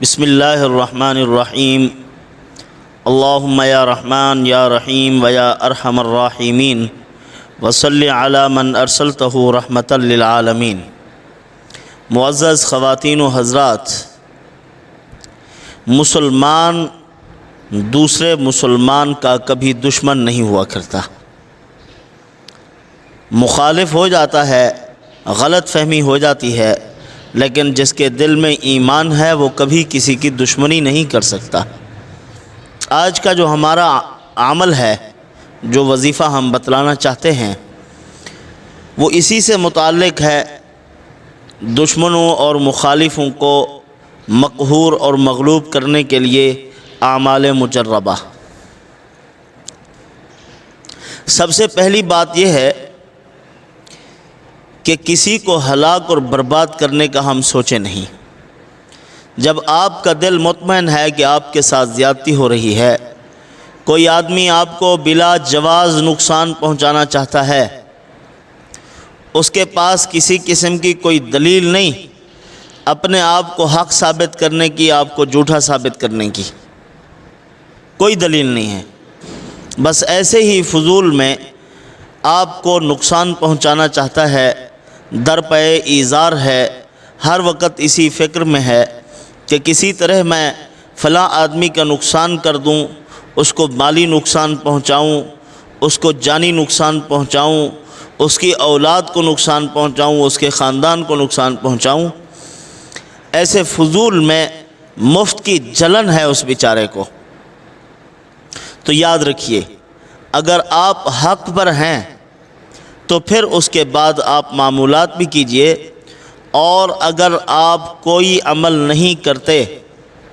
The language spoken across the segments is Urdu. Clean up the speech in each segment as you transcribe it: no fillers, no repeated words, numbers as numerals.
بسم اللہ الرحمن الرحیم اللہم یا رحمان یا رحیم ویا ارحم الراحمین وصلی علی من ارسلتہ رحمتا للعالمین۔ معزز خواتین و حضرات، مسلمان دوسرے مسلمان کا کبھی دشمن نہیں ہوا کرتا، مخالف ہو جاتا ہے، غلط فہمی ہو جاتی ہے، لیکن جس کے دل میں ایمان ہے وہ کبھی کسی کی دشمنی نہیں کر سکتا۔ آج کا جو ہمارا عمل ہے، جو وظیفہ ہم بتلانا چاہتے ہیں، وہ اسی سے متعلق ہے، دشمنوں اور مخالفوں کو مقہور اور مغلوب کرنے کے لیے اعمال مجربہ۔ سب سے پہلی بات یہ ہے کہ کسی کو ہلاک اور برباد کرنے کا ہم سوچیں نہیں۔ جب آپ کا دل مطمئن ہے کہ آپ کے ساتھ زیادتی ہو رہی ہے، کوئی آدمی آپ کو بلا جواز نقصان پہنچانا چاہتا ہے، اس کے پاس کسی قسم کی کوئی دلیل نہیں اپنے آپ کو حق ثابت کرنے کی، آپ کو جھوٹا ثابت کرنے کی کوئی دلیل نہیں ہے، بس ایسے ہی فضول میں آپ کو نقصان پہنچانا چاہتا ہے، درپے ایذار ہے، ہر وقت اسی فکر میں ہے کہ کسی طرح میں فلاں آدمی کا نقصان کر دوں، اس کو مالی نقصان پہنچاؤں، اس کو جانی نقصان پہنچاؤں، اس کی اولاد کو نقصان پہنچاؤں، اس کے خاندان کو نقصان پہنچاؤں۔ ایسے فضول میں مفت کی جلن ہے اس بیچارے کو۔ تو یاد رکھیے، اگر آپ حق پر ہیں تو پھر اس کے بعد آپ معمولات بھی کیجئے، اور اگر آپ کوئی عمل نہیں کرتے،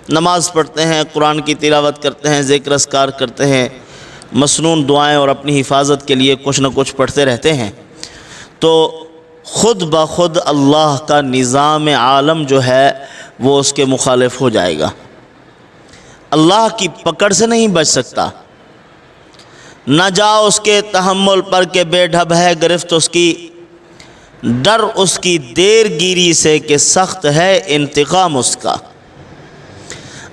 نماز پڑھتے ہیں، قرآن کی تلاوت کرتے ہیں، ذکر اذکار کرتے ہیں، مسنون دعائیں اور اپنی حفاظت کے لیے کچھ نہ کچھ پڑھتے رہتے ہیں، تو خود بخود اللہ کا نظام عالم جو ہے وہ اس کے مخالف ہو جائے گا۔ اللہ کی پکڑ سے نہیں بچ سکتا۔ نہ جا اس کے تحمل پر کہ بے ڈھب ہے گرفت اس کی، ڈر اس کی دیر گیری سے کہ سخت ہے انتقام اس کا۔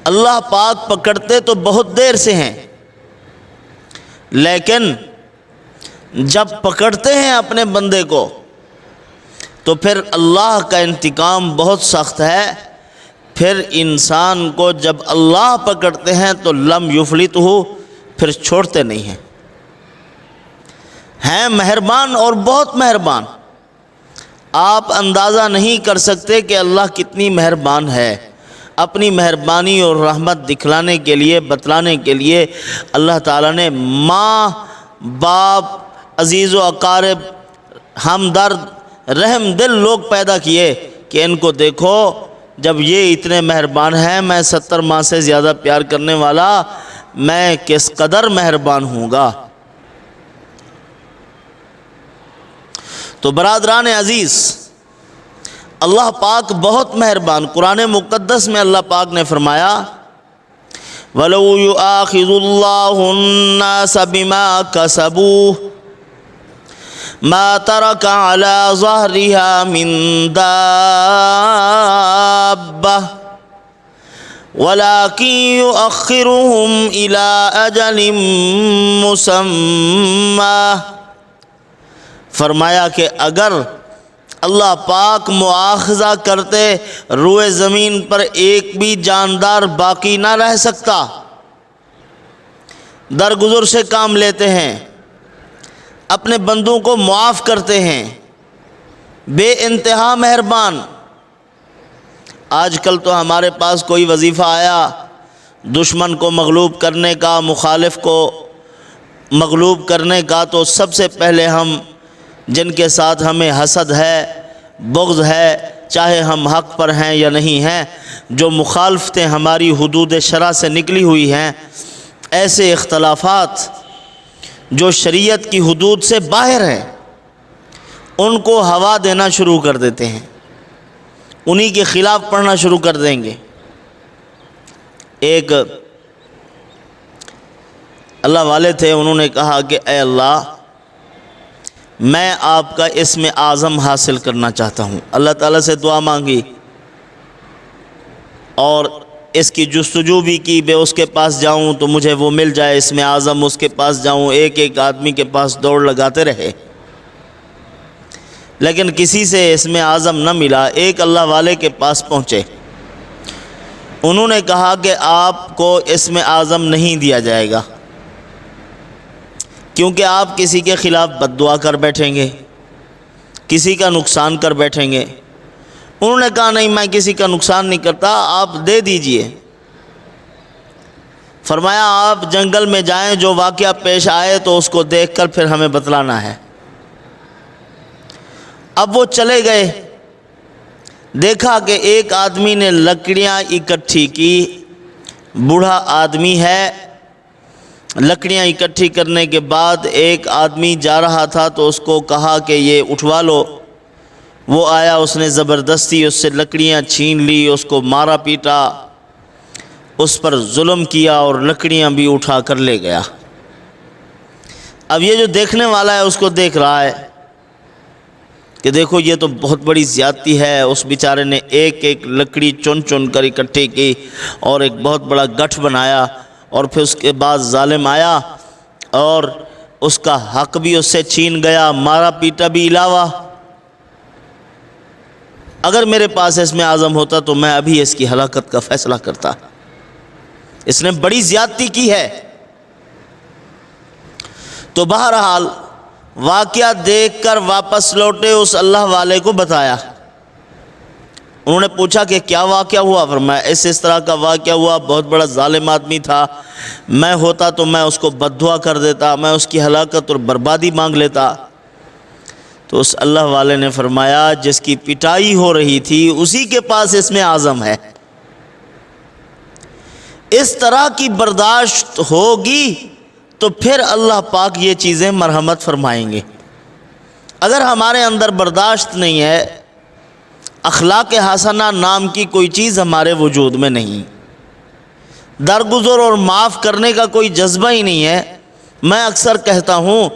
اللہ پاک پکڑتے تو بہت دیر سے ہیں، لیکن جب پکڑتے ہیں اپنے بندے کو تو پھر اللہ کا انتقام بہت سخت ہے۔ پھر انسان کو جب اللہ پکڑتے ہیں تو لم یفلت ہو، پھر چھوڑتے نہیں ہیں مہربان اور بہت مہربان۔ آپ اندازہ نہیں کر سکتے کہ اللہ کتنی مہربان ہے۔ اپنی مہربانی اور رحمت دکھلانے کے لیے، بتلانے کے لیے اللہ تعالیٰ نے ماں، باپ، عزیز و اقارب، ہمدرد، رحم دل لوگ پیدا کیے کہ ان کو دیکھو، جب یہ اتنے مہربان ہیں، میں 70 ماہ سے زیادہ پیار کرنے والا، میں کس قدر مہربان ہوں گا۔ تو برادران عزیز، اللہ پاک بہت مہربان۔ قرآن مقدس میں اللہ پاک نے فرمایا، وَلَوْ يُؤَاخِذُ اللَّهُ النَّاسَ بِمَا كَسَبُوا مَا تَرَكَ عَلَى ظَهْرِهَا مِن دَابَّةٍ وَلَكِنْ يُؤَخِّرُهُمْ إِلَىٰ أَجَلٍ مُّسَمًّى۔ فرمایا کہ اگر اللہ پاک مواخذہ کرتے، روئے زمین پر ایک بھی جاندار باقی نہ رہ سکتا۔ درگزر سے کام لیتے ہیں، اپنے بندوں کو معاف کرتے ہیں، بے انتہا مہربان۔ آج کل تو ہمارے پاس کوئی وظیفہ آیا دشمن کو مغلوب کرنے کا، مخالف کو مغلوب کرنے کا، تو سب سے پہلے ہم جن کے ساتھ ہمیں حسد ہے، بغض ہے، چاہے ہم حق پر ہیں یا نہیں ہیں، جو مخالفتیں ہماری حدود شرع سے نکلی ہوئی ہیں، ایسے اختلافات جو شریعت کی حدود سے باہر ہیں، ان کو ہوا دینا شروع کر دیتے ہیں، انہی کے خلاف پڑھنا شروع کر دیں گے۔ ایک اللہ والے تھے، انہوں نے کہا کہ اے اللہ، میں آپ کا اسم اعظم حاصل کرنا چاہتا ہوں۔ اللہ تعالیٰ سے دعا مانگی، اور اس کی جستجو بھی کی، میں اس کے پاس جاؤں تو مجھے وہ مل جائے اسم اعظم، اس کے پاس جاؤں، ایک ایک آدمی کے پاس دوڑ لگاتے رہے، لیکن کسی سے اسم اعظم نہ ملا۔ ایک اللہ والے کے پاس پہنچے، انہوں نے کہا کہ آپ کو اسم اعظم نہیں دیا جائے گا، کیونکہ آپ کسی کے خلاف بد دعا کر بیٹھیں گے، کسی کا نقصان کر بیٹھیں گے۔ انہوں نے کہا نہیں، میں کسی کا نقصان نہیں کرتا، آپ دے دیجئے۔ فرمایا آپ جنگل میں جائیں، جو واقعہ پیش آئے تو اس کو دیکھ کر پھر ہمیں بتلانا ہے۔ اب وہ چلے گئے، دیکھا کہ ایک آدمی نے لکڑیاں اکٹھی کی، بوڑھا آدمی ہے۔ لکڑیاں اکٹھی کرنے کے بعد ایک آدمی جا رہا تھا تو اس کو کہا کہ یہ اٹھوا لو۔ وہ آیا، اس نے زبردستی اس سے لکڑیاں چھین لی، اس کو مارا پیٹا، اس پر ظلم کیا اور لکڑیاں بھی اٹھا کر لے گیا۔ اب یہ جو دیکھنے والا ہے اس کو دیکھ رہا ہے کہ دیکھو یہ تو بہت بڑی زیادتی ہے۔ اس بیچارے نے ایک ایک لکڑی چن چن کر اکٹھی کی اور ایک بہت بڑا گٹھ بنایا، اور پھر اس کے بعد ظالم آیا اور اس کا حق بھی اس سے چھین گیا، مارا پیٹا بھی علاوہ۔ اگر میرے پاس اسم اعظم ہوتا تو میں ابھی اس کی ہلاکت کا فیصلہ کرتا۔ اس نے بڑی زیادتی کی ہے۔ تو بہرحال واقعہ دیکھ کر واپس لوٹے، اس اللہ والے کو بتایا۔ انہوں نے پوچھا کہ کیا واقعہ ہوا؟ فرمایا اس طرح کا واقعہ ہوا، بہت بڑا ظالم آدمی تھا، میں ہوتا تو میں اس کو بد دعا کر دیتا، میں اس کی ہلاکت اور بربادی مانگ لیتا۔ تو اس اللہ والے نے فرمایا جس کی پٹائی ہو رہی تھی اسی کے پاس اسم اعظم ہے۔ اس طرح کی برداشت ہوگی تو پھر اللہ پاک یہ چیزیں مرحمت فرمائیں گے۔ اگر ہمارے اندر برداشت نہیں ہے، اخلاق حسنہ نام کی کوئی چیز ہمارے وجود میں نہیں، درگزر اور معاف کرنے کا کوئی جذبہ ہی نہیں ہے، میں اکثر کہتا ہوں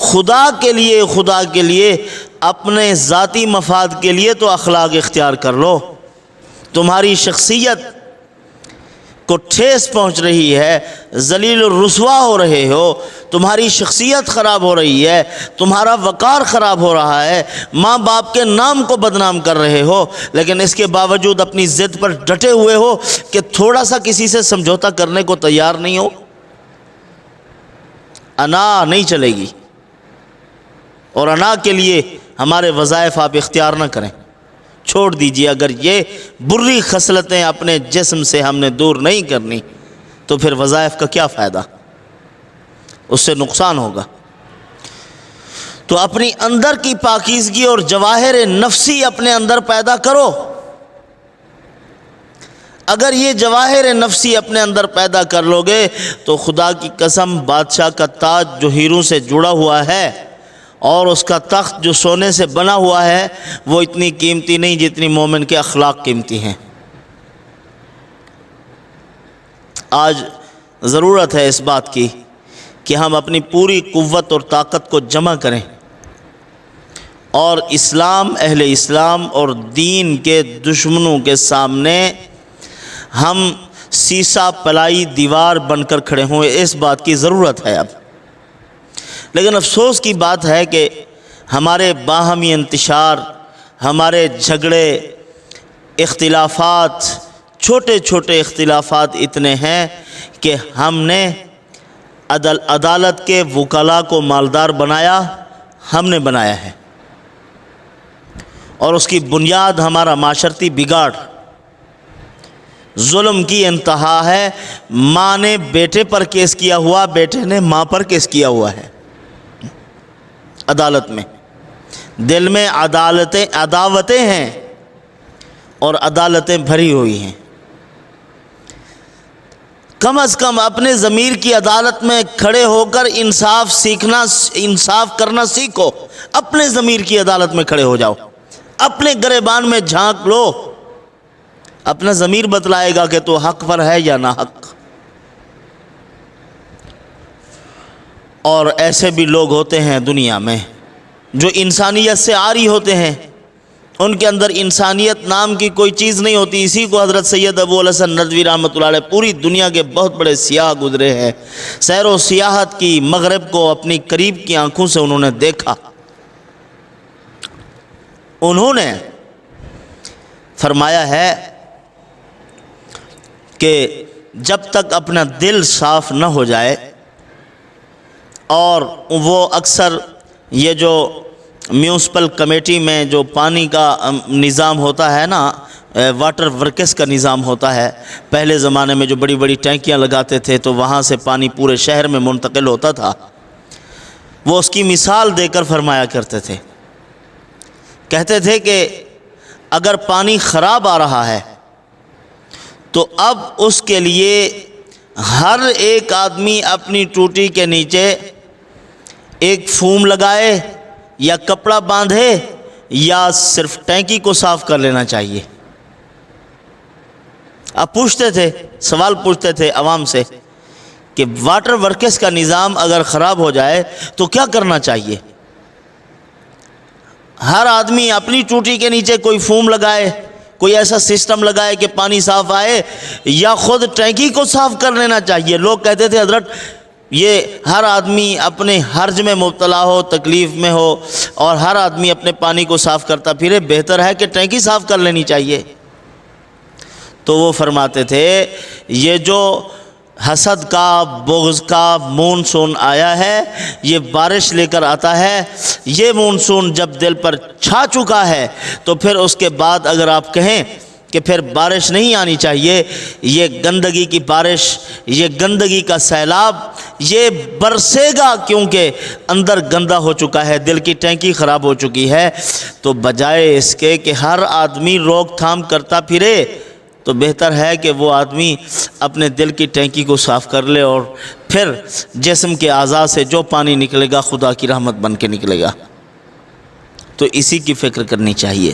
خدا کے لیے اپنے ذاتی مفاد کے لیے تو اخلاق اختیار کر لو۔ تمہاری شخصیت کو ٹھیس پہنچ رہی ہے، ذلیل و رسوا ہو رہے ہو، تمہاری شخصیت خراب ہو رہی ہے، تمہارا وقار خراب ہو رہا ہے، ماں باپ کے نام کو بدنام کر رہے ہو، لیکن اس کے باوجود اپنی ضد پر ڈٹے ہوئے ہو کہ تھوڑا سا کسی سے سمجھوتا کرنے کو تیار نہیں ہو۔ انا نہیں چلے گی، اور انا کے لیے ہمارے وظائف آپ اختیار نہ کریں، چھوڑ دیجئے۔ اگر یہ بری خصلتیں اپنے جسم سے ہم نے دور نہیں کرنی تو پھر وظائف کا کیا فائدہ، اس سے نقصان ہوگا۔ تو اپنی اندر کی پاکیزگی اور جواہر نفسی اپنے اندر پیدا کرو۔ اگر یہ جواہر نفسی اپنے اندر پیدا کر لو گے تو خدا کی قسم بادشاہ کا تاج جو ہیروں سے جڑا ہوا ہے اور اس کا تخت جو سونے سے بنا ہوا ہے وہ اتنی قیمتی نہیں جتنی مومن کے اخلاق قیمتی ہیں۔ آج ضرورت ہے اس بات کی کہ ہم اپنی پوری قوت اور طاقت کو جمع کریں اور اسلام، اہل اسلام اور دین کے دشمنوں کے سامنے ہم سیسا پلائی دیوار بن کر کھڑے ہوں، اس بات کی ضرورت ہے اب۔ لیکن افسوس کی بات ہے کہ ہمارے باہمی انتشار، ہمارے جھگڑے، اختلافات، چھوٹے چھوٹے اختلافات اتنے ہیں کہ ہم نے عدالت کے وکلاء کو مالدار بنایا، ہم نے بنایا ہے، اور اس کی بنیاد ہمارا معاشرتی بگاڑ، ظلم کی انتہا ہے۔ ماں نے بیٹے پر کیس کیا ہوا، بیٹے نے ماں پر کیس کیا ہوا ہے عدالت میں۔ دل میں عداوتیں ہیں اور عدالتیں بھری ہوئی ہیں۔ کم از کم اپنے ضمیر کی عدالت میں کھڑے ہو کر انصاف کرنا سیکھو۔ اپنے ضمیر کی عدالت میں کھڑے ہو جاؤ، اپنے گریبان میں جھانک لو، اپنا ضمیر بتلائے گا کہ تو حق پر ہے یا نا حق۔ اور ایسے بھی لوگ ہوتے ہیں دنیا میں جو انسانیت سے عاری ہوتے ہیں، ان کے اندر انسانیت نام کی کوئی چیز نہیں ہوتی۔ اسی کو حضرت سید ابو الحسن ندوی رحمۃ اللہ علیہ، پوری دنیا کے بہت بڑے سیاح گزرے ہیں، سیر و سیاحت کی، مغرب کو اپنی قریب کی آنکھوں سے انہوں نے دیکھا۔ انہوں نے فرمایا ہے کہ جب تک اپنا دل صاف نہ ہو جائے، اور وہ اکثر یہ جو میونسپل کمیٹی میں جو پانی کا نظام ہوتا ہے نا، واٹر ورکس کا نظام ہوتا ہے، پہلے زمانے میں جو بڑی بڑی ٹینکیاں لگاتے تھے تو وہاں سے پانی پورے شہر میں منتقل ہوتا تھا، وہ اس کی مثال دے کر فرمایا کرتے تھے، کہتے تھے کہ اگر پانی خراب آ رہا ہے تو اب اس کے لیے ہر ایک آدمی اپنی ٹوٹی کے نیچے ایک فوم لگائے یا کپڑا باندھے یا صرف ٹینکی کو صاف کر لینا چاہیے۔ اب پوچھتے تھے، سوال پوچھتے تھے عوام سے کہ واٹر ورکس کا نظام اگر خراب ہو جائے تو کیا کرنا چاہیے؟ ہر آدمی اپنی ٹوٹی کے نیچے کوئی فوم لگائے، کوئی ایسا سسٹم لگائے کہ پانی صاف آئے، یا خود ٹینکی کو صاف کر لینا چاہیے؟ لوگ کہتے تھے حضرت یہ ہر آدمی اپنے حرج میں مبتلا ہو، تکلیف میں ہو، اور ہر آدمی اپنے پانی کو صاف کرتا پھرے، بہتر ہے کہ ٹینکی صاف کر لینی چاہیے۔ تو وہ فرماتے تھے یہ جو حسد کا، بغض کا مونسون آیا ہے، یہ بارش لے کر آتا ہے۔ یہ مونسون جب دل پر چھا چکا ہے تو پھر اس کے بعد اگر آپ کہیں کہ پھر بارش نہیں آنی چاہیے، یہ گندگی کی بارش، یہ گندگی کا سیلاب یہ برسے گا، کیونکہ اندر گندا ہو چکا ہے، دل کی ٹینکی خراب ہو چکی ہے۔ تو بجائے اس کے کہ ہر آدمی روک تھام کرتا پھرے، تو بہتر ہے کہ وہ آدمی اپنے دل کی ٹینکی کو صاف کر لے، اور پھر جسم کے اعضاء سے جو پانی نکلے گا خدا کی رحمت بن کے نکلے گا۔ تو اسی کی فکر کرنی چاہیے۔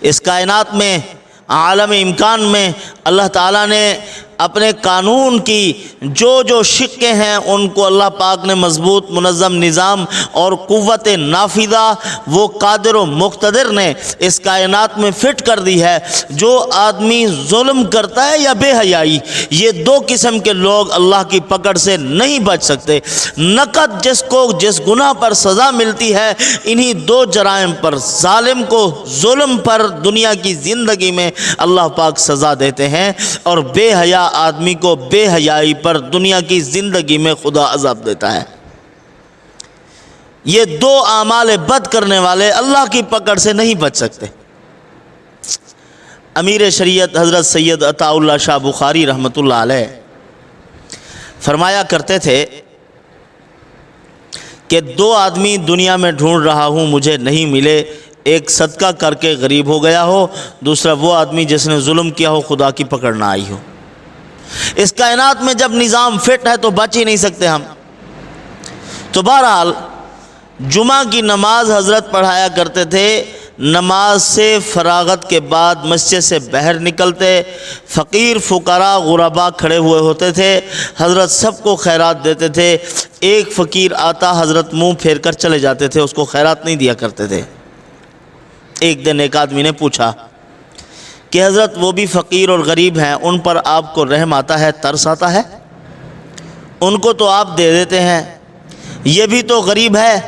اس کائنات میں، عالم امکان میں اللہ تعالیٰ نے اپنے قانون کی جو شقیں ہیں ان کو اللہ پاک نے مضبوط منظم نظام اور قوت نافذہ وہ قادر و مقتدر نے اس کائنات میں فٹ کر دی ہے۔ جو آدمی ظلم کرتا ہے یا بے حیائی، یہ دو قسم کے لوگ اللہ کی پکڑ سے نہیں بچ سکتے۔ نقد جس کو جس گناہ پر سزا ملتی ہے انہی دو جرائم پر، ظالم کو ظلم پر دنیا کی زندگی میں اللہ پاک سزا دیتے ہیں، اور بے حیا آدمی کو بے حیائی پر دنیا کی زندگی میں خدا عذاب دیتا ہے۔ یہ دو اعمال بد کرنے والے اللہ کی پکڑ سے نہیں بچ سکتے۔ امیر شریعت حضرت سید عطاء اللہ شاہ بخاری رحمۃ اللہ علیہ فرمایا کرتے تھے کہ دو آدمی دنیا میں ڈھونڈ رہا ہوں، مجھے نہیں ملے، ایک صدقہ کر کے غریب ہو گیا ہو، دوسرا وہ آدمی جس نے ظلم کیا ہو، خدا کی پکڑ نہ آئی ہو۔ اس کائنات میں جب نظام فٹ ہے تو بچ ہی نہیں سکتے ہم۔ تو بہرحال جمعہ کی نماز حضرت پڑھایا کرتے تھے، نماز سے فراغت کے بعد مسجد سے باہر نکلتے، فقیر فقراء غرباء کھڑے ہوئے ہوتے تھے، حضرت سب کو خیرات دیتے تھے۔ ایک فقیر آتا، حضرت منہ پھیر کر چلے جاتے تھے، اس کو خیرات نہیں دیا کرتے تھے۔ ایک دن ایک آدمی نے پوچھا کہ حضرت وہ بھی فقیر اور غریب ہیں، ان پر آپ کو رحم آتا ہے، ترس آتا ہے؟ ان کو تو آپ دے دیتے ہیں، یہ بھی تو غریب ہے،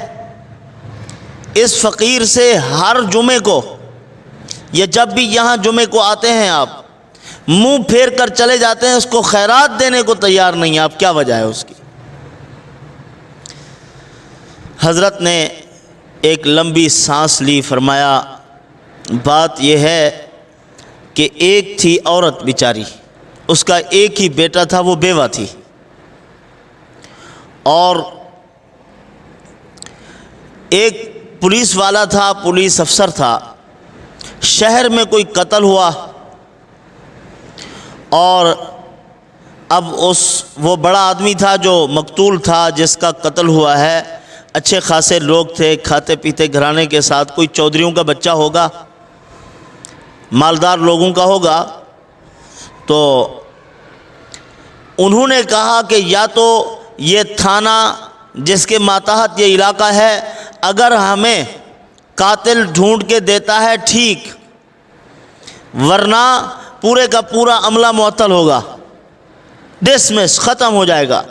اس فقیر سے ہر جمعے کو یا جب بھی یہاں جمعے کو آتے ہیں آپ منہ پھیر کر چلے جاتے ہیں، اس کو خیرات دینے کو تیار نہیں، آپ کیا وجہ ہے اس کی؟ حضرت نے ایک لمبی سانس لی، فرمایا بات یہ ہے کہ ایک تھی عورت بیچاری، اس کا ایک ہی بیٹا تھا، وہ بیوہ تھی، اور ایک پولیس والا تھا، پولیس افسر تھا، شہر میں کوئی قتل ہوا، اور اب وہ بڑا آدمی تھا جو مقتول تھا، جس کا قتل ہوا ہے، اچھے خاصے لوگ تھے، کھاتے پیتے گھرانے کے ساتھ، کوئی چودھریوں کا بچہ ہوگا، مالدار لوگوں کا ہوگا۔ تو انہوں نے کہا کہ یا تو یہ تھانہ جس کے ماتحت یہ علاقہ ہے، اگر ہمیں قاتل ڈھونڈ کے دیتا ہے ٹھیک، ورنہ پورے کا پورا عملہ معطل ہوگا، ڈسمس، ختم ہو جائے گا۔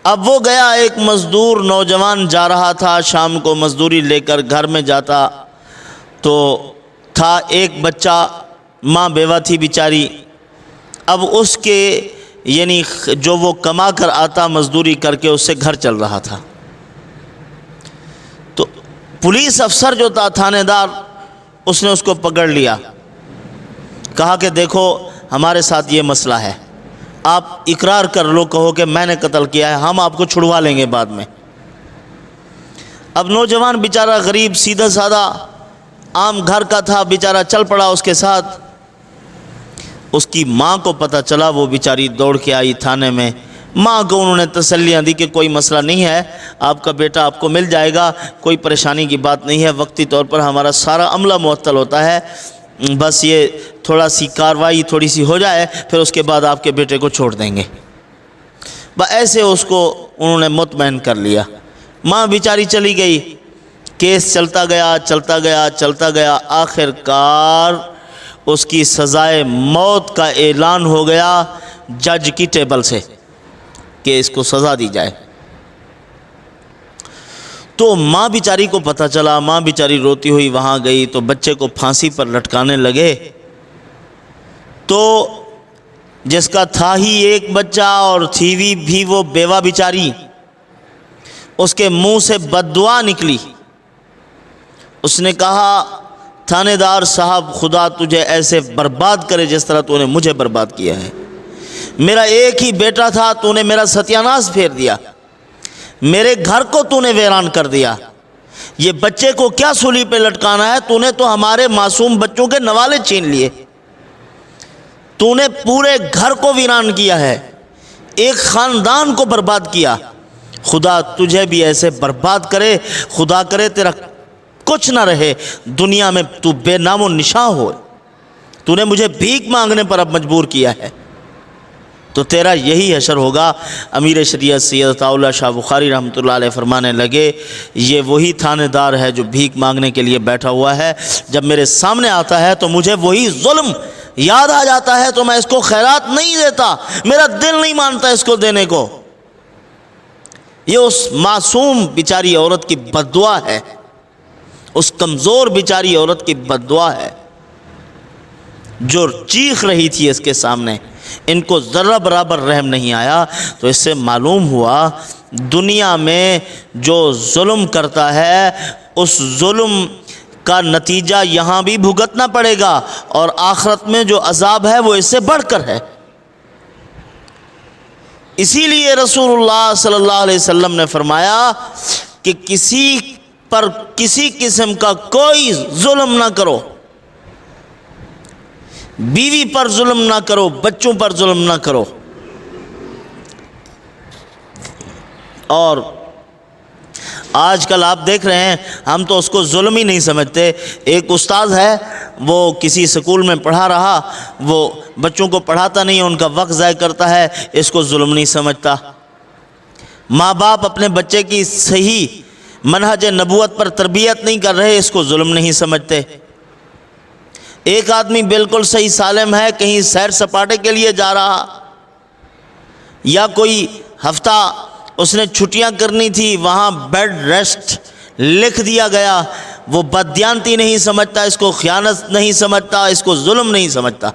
اب وہ گیا، ایک مزدور نوجوان جا رہا تھا، شام کو مزدوری لے کر گھر میں جاتا تو تھا ایک بچہ، ماں بیوہ تھی بیچاری۔ اب اس کے یعنی جو وہ کما کر آتا مزدوری کر کے، اس سے گھر چل رہا تھا۔ تو پولیس افسر جو تھا تھانے دار، اس نے اس کو پکڑ لیا، کہا کہ دیکھو ہمارے ساتھ یہ مسئلہ ہے، آپ اقرار کر لو، کہو کہ میں نے قتل کیا ہے، ہم آپ کو چھڑوا لیں گے بعد میں۔ اب نوجوان بیچارہ غریب سیدھا سادہ عام گھر کا تھا، بیچارہ چل پڑا اس کے ساتھ۔ اس کی ماں کو پتہ چلا، وہ بیچاری دوڑ کے آئی تھانے میں۔ ماں کو انہوں نے تسلیاں دی کہ کوئی مسئلہ نہیں ہے، آپ کا بیٹا آپ کو مل جائے گا، کوئی پریشانی کی بات نہیں ہے، وقتی طور پر ہمارا سارا عملہ معطل ہوتا ہے، بس یہ تھوڑا سی کارروائی تھوڑی سی ہو جائے، پھر اس کے بعد آپ کے بیٹے کو چھوڑ دیں گے۔ ایسے اس کو انہوں نے مطمئن کر لیا۔ ماں بیچاری چلی گئی، کیس چلتا گیا چلتا گیا چلتا گیا، آخر کار اس کی سزائے موت کا اعلان ہو گیا جج کی ٹیبل سے کہ اس کو سزا دی جائے۔ تو ماں بیچاری کو پتہ چلا، ماں بیچاری روتی ہوئی وہاں گئی تو بچے کو پھانسی پر لٹکانے لگے۔ تو جس کا تھا ہی ایک بچہ اور تھی بھی وہ بیوہ بیچاری، اس کے منہ سے بد دعا نکلی۔ اس نے کہا تھانے دار صاحب، خدا تجھے ایسے برباد کرے جس طرح تو نے مجھے برباد کیا ہے، میرا ایک ہی بیٹا تھا، تو نے میرا ستیاناش پھیر دیا، میرے گھر کو تو نے ویران کر دیا، یہ بچے کو کیا سولی پہ لٹکانا ہے، تو نے تو ہمارے معصوم بچوں کے نوالے چھین لیے، تو نے پورے گھر کو ویران کیا ہے، ایک خاندان کو برباد کیا، خدا تجھے بھی ایسے برباد کرے، خدا کرے تیرا کچھ نہ رہے دنیا میں، تو بے نام و نشان ہو، تو نے مجھے بھیک مانگنے پر اب مجبور کیا ہے، تو تیرا یہی حشر ہوگا۔ امیر شریعت سید عطاء اللہ شاہ بخاری رحمۃ اللہ علیہ فرمانے لگے، یہ وہی تھانے دار ہے جو بھیک مانگنے کے لیے بیٹھا ہوا ہے، جب میرے سامنے آتا ہے تو مجھے وہی ظلم یاد آ جاتا ہے تو میں اس کو خیرات نہیں دیتا، میرا دل نہیں مانتا اس کو دینے کو۔ یہ اس معصوم بیچاری عورت کی بد دعا ہے، اس کمزور بیچاری عورت کی بد دعا ہے جو چیخ رہی تھی اس کے سامنے، ان کو ذرہ برابر رحم نہیں آیا۔ تو اس سے معلوم ہوا دنیا میں جو ظلم کرتا ہے اس ظلم کا نتیجہ یہاں بھی بھگتنا پڑے گا، اور آخرت میں جو عذاب ہے وہ اس سے بڑھ کر ہے۔ اسی لیے رسول اللہ صلی اللہ علیہ وسلم نے فرمایا کہ کسی پر کسی قسم کا کوئی ظلم نہ کرو، بیوی پر ظلم نہ کرو، بچوں پر ظلم نہ کرو۔ اور آج کل آپ دیکھ رہے ہیں ہم تو اس کو ظلم ہی نہیں سمجھتے۔ ایک استاد ہے، وہ کسی سکول میں پڑھا رہا، وہ بچوں کو پڑھاتا نہیں، ان کا وقت ضائع کرتا ہے، اس کو ظلم نہیں سمجھتا۔ ماں باپ اپنے بچے کی صحیح منہج نبوت پر تربیت نہیں کر رہے، اس کو ظلم نہیں سمجھتے۔ ایک آدمی بالکل صحیح سالم ہے، کہیں سیر سپاٹے کے لیے جا رہا، یا کوئی ہفتہ اس نے چھٹیاں کرنی تھی، وہاں بیڈ ریسٹ لکھ دیا گیا، وہ بددیانتی نہیں سمجھتا، اس کو خیانت نہیں سمجھتا، اس کو ظلم نہیں سمجھتا۔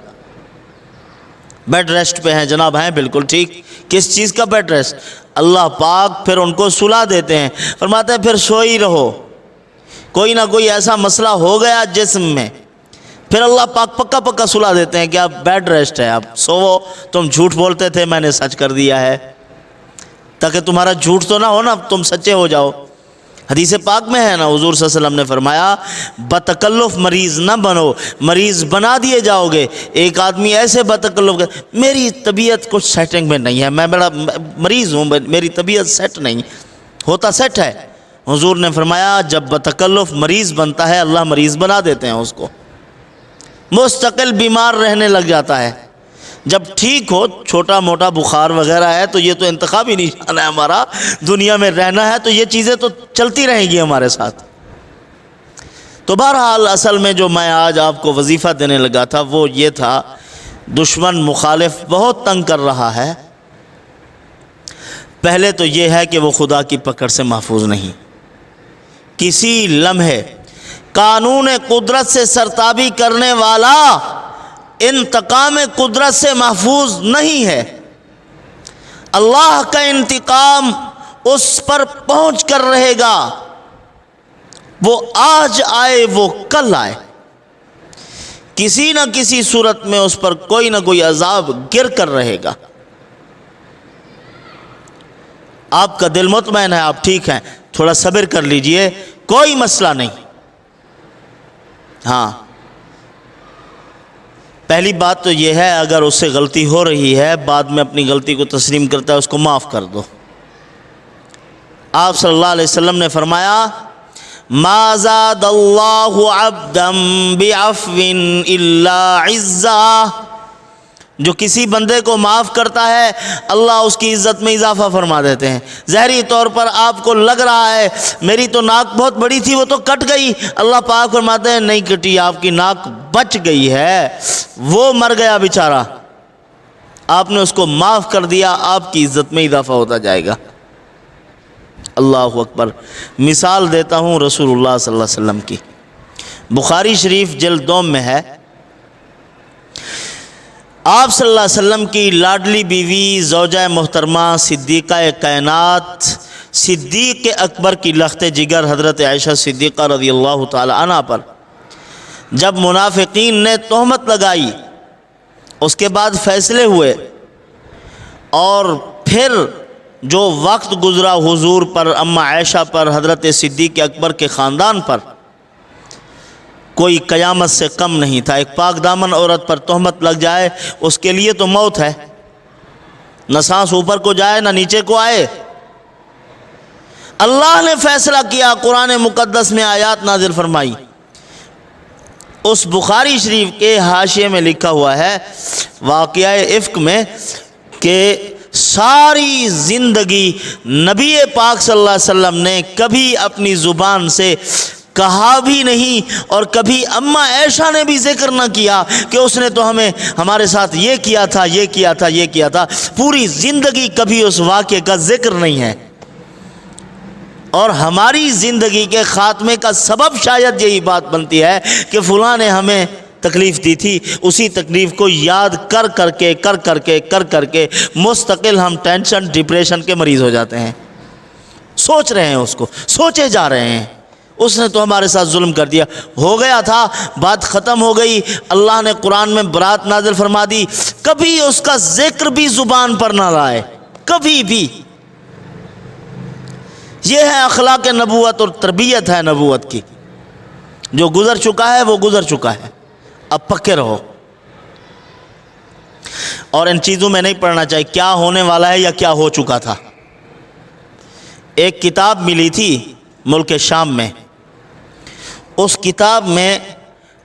بیڈ ریسٹ پہ ہیں جناب، ہیں بالکل ٹھیک، کس چیز کا بیڈ ریسٹ؟ اللہ پاک پھر ان کو سلا دیتے ہیں، فرماتے ہیں پھر سو ہی رہو، کوئی نہ کوئی ایسا مسئلہ ہو گیا جسم میں، پھر اللہ پاک پکا پکا سلا دیتے ہیں کہ آپ بیڈ ریسٹ ہے، آپ سوو، تم جھوٹ بولتے تھے میں نے سچ کر دیا ہے، تاکہ تمہارا جھوٹ تو نہ ہو نا، تم سچے ہو جاؤ۔ حدیث پاک میں ہے نا، حضور صلی اللہ علیہ وسلم نے فرمایا بتکلف مریض نہ بنو، مریض بنا دیے جاؤ گے۔ ایک آدمی ایسے بتکلف کہ میری طبیعت کچھ سیٹنگ میں نہیں ہے، میں بڑا مریض ہوں، میری طبیعت سیٹ نہیں ہوتا، سیٹ ہے۔ حضور نے فرمایا جب بتکلف مریض بنتا ہے اللہ مریض بنا دیتے ہیں، اس کو مستقل بیمار رہنے لگ جاتا ہے۔ جب ٹھیک ہو، چھوٹا موٹا بخار وغیرہ ہے تو یہ تو انتخابی نشان ہے ہمارا، دنیا میں رہنا ہے تو یہ چیزیں تو چلتی رہیں گی ہمارے ساتھ۔ تو بہرحال اصل میں جو میں آج آپ کو وظیفہ دینے لگا تھا وہ یہ تھا، دشمن مخالف بہت تنگ کر رہا ہے۔ پہلے تو یہ ہے کہ وہ خدا کی پکڑ سے محفوظ نہیں، کسی لمحے قانون قدرت سے سرتابی کرنے والا انتقام قدرت سے محفوظ نہیں ہے۔ اللہ کا انتقام اس پر پہنچ کر رہے گا، وہ آج آئے وہ کل آئے، کسی نہ کسی صورت میں اس پر کوئی نہ کوئی عذاب گر کر رہے گا۔ آپ کا دل مطمئن ہے، آپ ٹھیک ہیں، تھوڑا صبر کر لیجئے، کوئی مسئلہ نہیں۔ ہاں، پہلی بات تو یہ ہے، اگر اس سے غلطی ہو رہی ہے، بعد میں اپنی غلطی کو تسلیم کرتا ہے، اس کو معاف کر دو۔ آپ صلی اللہ علیہ وسلم نے فرمایا، ما زاد اللہ عبدا بعفو الا عزا، جو کسی بندے کو معاف کرتا ہے اللہ اس کی عزت میں اضافہ فرما دیتے ہیں۔ ظاہری طور پر آپ کو لگ رہا ہے میری تو ناک بہت بڑی تھی وہ تو کٹ گئی، اللہ پاک فرماتے ہیں نہیں کٹی، آپ کی ناک بچ گئی ہے، وہ مر گیا بیچارہ، آپ نے اس کو معاف کر دیا، آپ کی عزت میں اضافہ ہوتا جائے گا۔ اللہ اکبر۔ مثال دیتا ہوں رسول اللہ صلی اللہ علیہ وسلم کی، بخاری شریف جلد 2 میں ہے، آپ صلی اللہ علیہ وسلم کی لاڈلی بیوی زوجہ محترمہ صدیقہ کائنات صدیق اکبر کی لخت جگر حضرت عائشہ صدیقہ رضی اللہ تعالی عنہ پر جب منافقین نے تہمت لگائی، اس کے بعد فیصلے ہوئے، اور پھر جو وقت گزرا حضور پر، اماں عائشہ پر، حضرت صدیق اکبر کے خاندان پر، کوئی قیامت سے کم نہیں تھا۔ ایک پاک دامن عورت پر تہمت لگ جائے اس کے لیے تو موت ہے، نہ سانس اوپر کو جائے نہ نیچے کو آئے۔ اللہ نے فیصلہ کیا، قرآن مقدس میں آیات نازل فرمائی۔ اس بخاری شریف کے حاشیے میں لکھا ہوا ہے واقعہ افک میں کہ ساری زندگی نبی پاک صلی اللہ علیہ وسلم نے کبھی اپنی زبان سے کہا بھی نہیں، اور کبھی اماں عائشہ نے بھی ذکر نہ کیا کہ اس نے تو ہمارے ساتھ یہ کیا تھا، یہ کیا تھا، یہ کیا تھا، پوری زندگی کبھی اس واقعے کا ذکر نہیں ہے۔ اور ہماری زندگی کے خاتمے کا سبب شاید یہی بات بنتی ہے کہ فلاں نے ہمیں تکلیف دی تھی، اسی تکلیف کو یاد کر کر کے مستقل ہم ٹینشن ڈپریشن کے مریض ہو جاتے ہیں، سوچ رہے ہیں، اس کو سوچے جا رہے ہیں، اس نے تو ہمارے ساتھ ظلم کر دیا، ہو گیا تھا، بات ختم ہو گئی، اللہ نے قرآن میں برات نازل فرما دی، کبھی اس کا ذکر بھی زبان پر نہ لائے، کبھی بھی۔ یہ ہے اخلاق نبوت اور تربیت ہے نبوت کی، جو گزر چکا ہے وہ گزر چکا ہے، اب پکے رہو۔ اور ان چیزوں میں نہیں پڑھنا چاہیے کیا ہونے والا ہے یا کیا ہو چکا تھا۔ ایک کتاب ملی تھی ملک شام میں، اس کتاب میں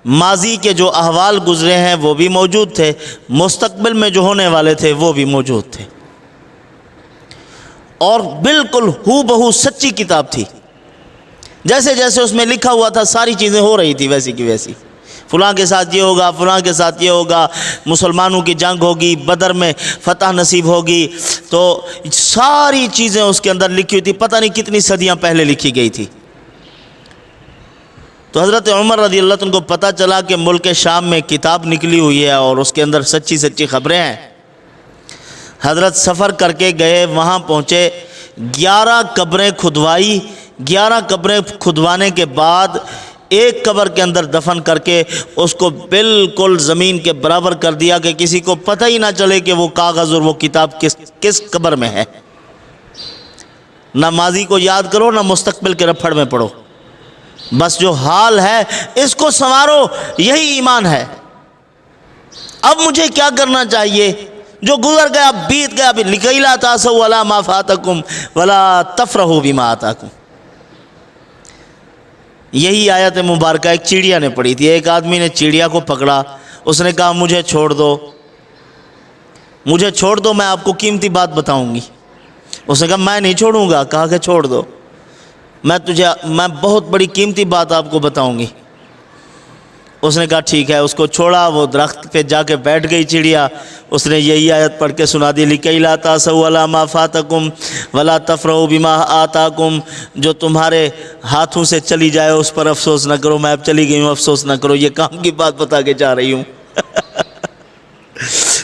ماضی کے جو احوال گزرے ہیں وہ بھی موجود تھے، مستقبل میں جو ہونے والے تھے وہ بھی موجود تھے، اور بالکل ہو بہو سچی کتاب تھی، جیسے جیسے اس میں لکھا ہوا تھا ساری چیزیں ہو رہی تھی ویسی کی ویسی، فلاں کے ساتھ یہ ہوگا، فلاں کے ساتھ یہ ہوگا، مسلمانوں کی جنگ ہوگی، بدر میں فتح نصیب ہوگی، تو ساری چیزیں اس کے اندر لکھی ہوئی تھی، پتہ نہیں کتنی صدیاں پہلے لکھی گئی تھی۔ تو حضرت عمر رضی اللہ عنہ کو پتہ چلا کہ ملک شام میں کتاب نکلی ہوئی ہے اور اس کے اندر سچی سچی خبریں ہیں۔ حضرت سفر کر کے گئے، وہاں پہنچے، 11 قبریں کھدوائی، 11 قبریں کھدوانے کے بعد ایک قبر کے اندر دفن کر کے اس کو بالکل زمین کے برابر کر دیا کہ کسی کو پتہ ہی نہ چلے کہ وہ کاغذ اور وہ کتاب کس قبر میں ہے۔ نہ ماضی کو یاد کرو، نہ مستقبل کے رپھڑ میں پڑو، بس جو حال ہے اس کو سنوارو، یہی ایمان ہے۔ اب مجھے کیا کرنا چاہیے؟ جو گزر گیا بیت گیا، لِكَيْ لَا تَأْسَوْا عَلَىٰ مَا فَاتَكُمْ وَلَا تَفْرَحُوا بِمَا آتَاكُمْ۔ یہی آیت مبارکہ ایک چڑیا نے پڑھی تھی، ایک آدمی نے چڑیا کو پکڑا، اس نے کہا مجھے چھوڑ دو، مجھے چھوڑ دو، میں آپ کو قیمتی بات بتاؤں گی۔ اس نے کہا میں نہیں چھوڑوں گا، کہا کہ چھوڑ دو، میں بہت بڑی قیمتی بات آپ کو بتاؤں گی۔ اس نے کہا ٹھیک ہے، اس کو چھوڑا، وہ درخت پہ جا کے بیٹھ گئی چڑیا۔ اس نے یہی آیت پڑھ کے سنا دی، لِكَيْ لَا تَأْسَوْا عَلَىٰ مَا فَاتَكُمْ وَلَا تَفْرَحُوا بِمَا آتَاكُمْ، جو تمہارے ہاتھوں سے چلی جائے اس پر افسوس نہ کرو، میں اب چلی گئی ہوں افسوس نہ کرو، یہ کام کی بات بتا کے جا رہی ہوں۔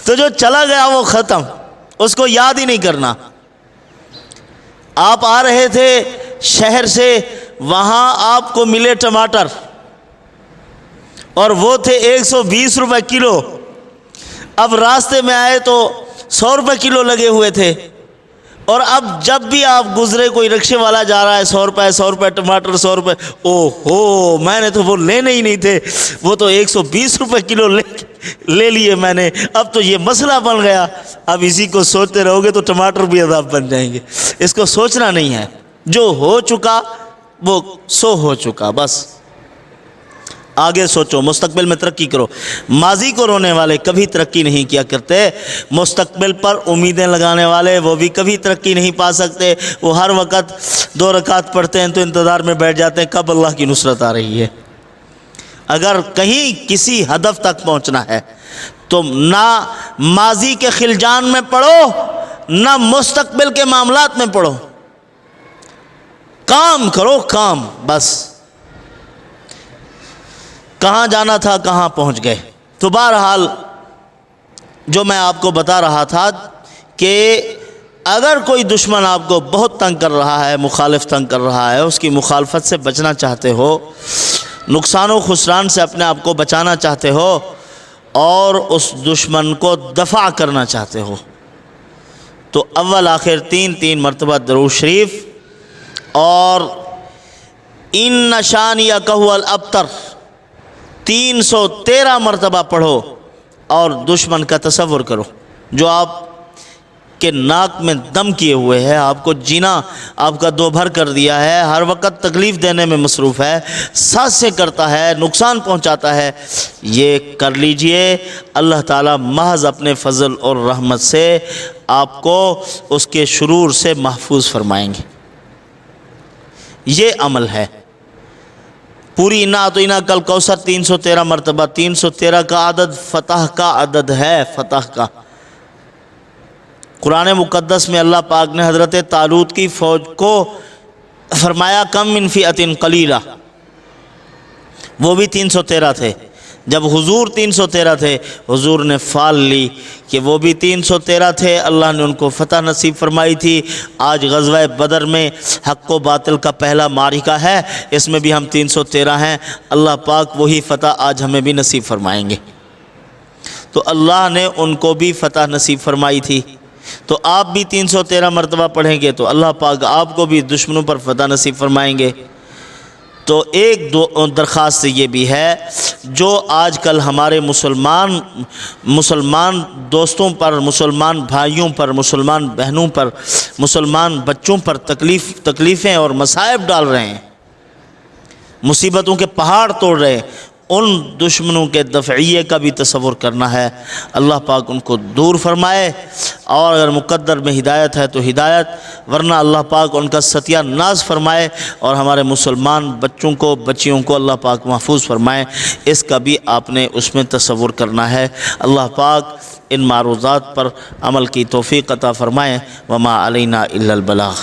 تو جو چلا گیا وہ ختم، اس کو یاد ہی نہیں کرنا۔ آپ آ رہے تھے شہر سے، وہاں آپ کو ملے ٹماٹر اور وہ تھے 120 روپے کلو، اب راستے میں آئے تو 100 روپے کلو لگے ہوئے تھے، اور اب جب بھی آپ گزرے کوئی رکشے والا جا رہا ہے 100 روپے ٹماٹر، 100 روپے، او ہو میں نے تو وہ لینے ہی نہیں تھے، وہ تو 120 روپے کلو لے لیے میں نے، اب تو یہ مسئلہ بن گیا۔ اب اسی کو سوچتے رہو گے تو ٹماٹر بھی عذاب بن جائیں گے۔ اس کو سوچنا نہیں ہے، جو ہو چکا وہ سو ہو چکا، بس آگے سوچو، مستقبل میں ترقی کرو۔ ماضی کو رونے والے کبھی ترقی نہیں کیا کرتے، مستقبل پر امیدیں لگانے والے وہ بھی کبھی ترقی نہیں پا سکتے۔ وہ ہر وقت 2 رکعت پڑھتے ہیں تو انتظار میں بیٹھ جاتے ہیں کب اللہ کی نصرت آ رہی ہے۔ اگر کہیں کسی ہدف تک پہنچنا ہے تو نہ ماضی کے خلجان میں پڑھو، نہ مستقبل کے معاملات میں پڑھو، کام کرو، کام، بس کہاں جانا تھا کہاں پہنچ گئے۔ تو بہرحال جو میں آپ کو بتا رہا تھا کہ اگر کوئی دشمن آپ کو بہت تنگ کر رہا ہے، مخالف تنگ کر رہا ہے، اس کی مخالفت سے بچنا چاہتے ہو، نقصان و خسران سے اپنے آپ کو بچانا چاہتے ہو، اور اس دشمن کو دفع کرنا چاہتے ہو، تو اول آخر 3 مرتبہ درود شریف اور ان شانئک ھو الابتر 313 مرتبہ پڑھو، اور دشمن کا تصور کرو جو آپ کے ناک میں دم کیے ہوئے ہے، آپ کو جینا آپ کا دو بھر کر دیا ہے، ہر وقت تکلیف دینے میں مصروف ہے، سانسیں کرتا ہے، نقصان پہنچاتا ہے، یہ کر لیجئے، اللہ تعالیٰ محض اپنے فضل اور رحمت سے آپ کو اس کے شرور سے محفوظ فرمائیں گے۔ یہ عمل ہے۔ پوری انا اعطیناک کل کوثر 313 مرتبہ، 313 کا عدد فتح کا عدد ہے، فتح کا۔ قرآن مقدس میں اللہ پاک نے حضرت طالوت کی فوج کو فرمایا کم من فئۃ قلیلہ، وہ بھی 313 تھے۔ جب حضور 313 تھے، حضور نے فال لی کہ وہ بھی 313 تھے، اللہ نے ان کو فتح نصیب فرمائی تھی۔ آج غزوہ بدر میں حق و باطل کا پہلا معرکہ ہے، اس میں بھی ہم 313 ہیں، اللہ پاک وہی فتح آج ہمیں بھی نصیب فرمائیں گے۔ تو اللہ نے ان کو بھی فتح نصیب فرمائی تھی، تو آپ بھی 313 مرتبہ پڑھیں گے تو اللہ پاک آپ کو بھی دشمنوں پر فتح نصیب فرمائیں گے۔ تو ایک درخواست یہ بھی ہے، جو آج کل ہمارے مسلمان دوستوں پر، مسلمان بھائیوں پر، مسلمان بہنوں پر، مسلمان بچوں پر تکلیفیں اور مصائب ڈال رہے ہیں، مصیبتوں کے پہاڑ توڑ رہے ہیں، ان دشمنوں کے دفعیے کا بھی تصور کرنا ہے۔ اللہ پاک ان کو دور فرمائے، اور اگر مقدر میں ہدایت ہے تو ہدایت، ورنہ اللہ پاک ان کا ستیہ ناز فرمائے، اور ہمارے مسلمان بچوں کو، بچیوں کو اللہ پاک محفوظ فرمائے، اس کا بھی آپ نے اس میں تصور کرنا ہے۔ اللہ پاک ان معروضات پر عمل کی توفیق عطا فرمائے۔ وما علینا الا البلاغ۔